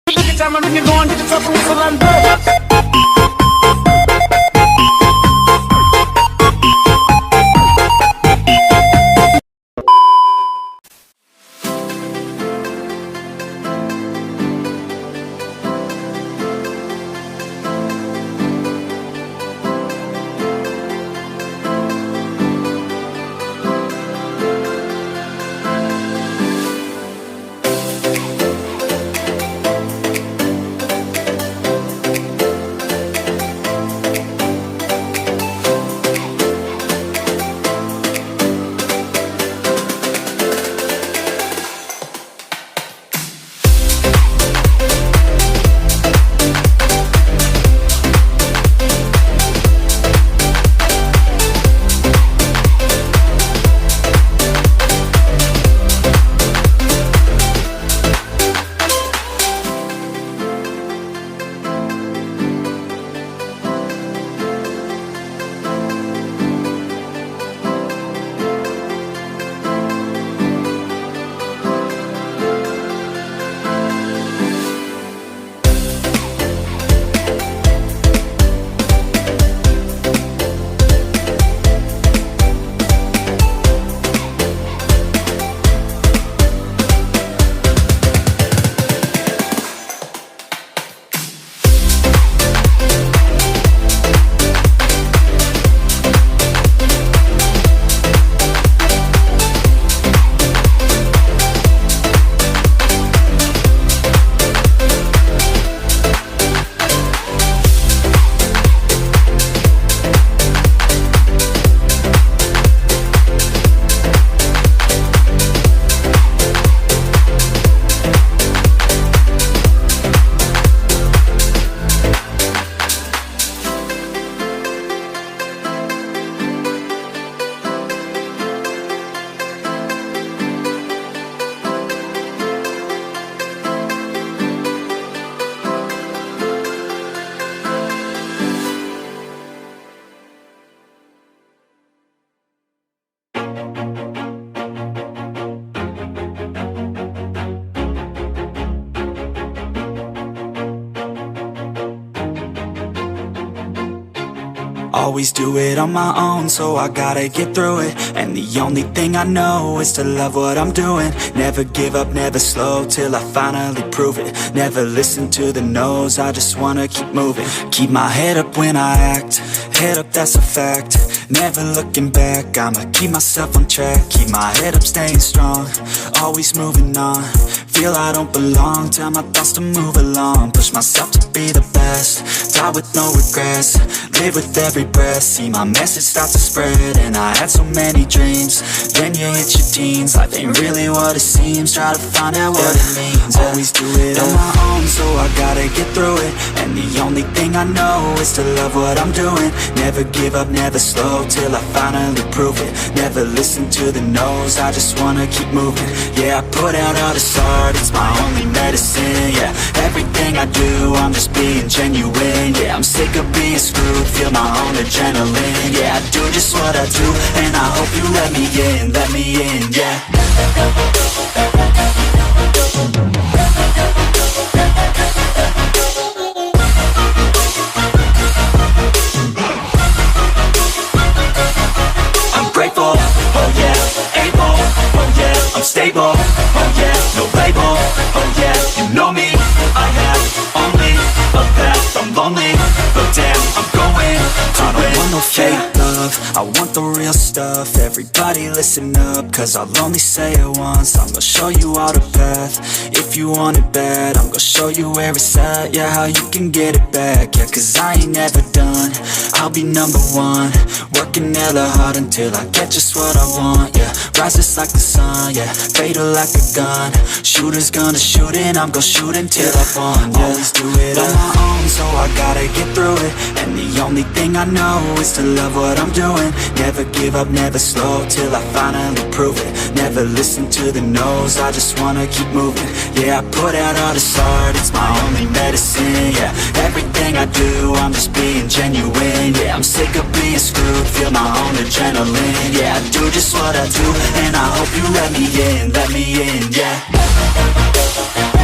Take your time and when you're going, get yourself a whistle and blow. Always do it on my own, so I gotta get through it. And the only thing I know is to love what I'm doing. Never give up, never slow, till I finally prove it. Never listen to the no's, I just wanna keep moving. Keep my head up when I act, head up, that's a fact. Never looking back, I'ma keep myself on track. Keep my head up, staying strong, always moving on. Feel I don't belong, tell my thoughts to move along. Push myself to be the best, die with no regrets. Live with every breath, see my message start to spread. And I had so many dreams, then you hit your teens. Life ain't really what it seems, try to find out what it means. Always do it on my own, so I gotta get through it. And the only thing I know is to love what I'm doing. Never give up, never slow, till I finally prove it. Never listen to the no's, I just wanna keep moving. Yeah, I put out all this art, it's my only medicine. Yeah, everything I do, I'm just being genuine. Yeah, I'm sick of being screwed, feel my own adrenaline. Yeah, I do just what I do, and I hope you let me in, yeah. I'm grateful, oh yeah, able, oh yeah, I'm stable, oh yeah, no label, oh yeah, you know me, I have only a path, I'm lonely, but damn, I'm going to I don't want no fake love, I want the real stuff. Everybody listen up, cause I'll only say it once. I'm gonna show you all the path, if you want it bad. I'm gonna show you where it's at, yeah, how you can get it back. Yeah, cause I ain't never done, I'll be number one. Working hella hard until I get just what I want, yeah. Rises like the sun, yeah, fatal like a gun. Shooters gonna shoot and I'm gonna shoot until I won, yeah. Always do it on my own, so I gotta get through it. And the only thing I know is to love what I'm doing. Never give up, never slow, till I finally prove it. Never listen to the no's, I just wanna keep moving. Yeah, I put out all this art, it's my only medicine. Yeah, everything I do, I'm just being genuine. Yeah, I'm sick of being screwed, feel my own adrenaline. Yeah, I do just what I do, and I hope you let me in, yeah.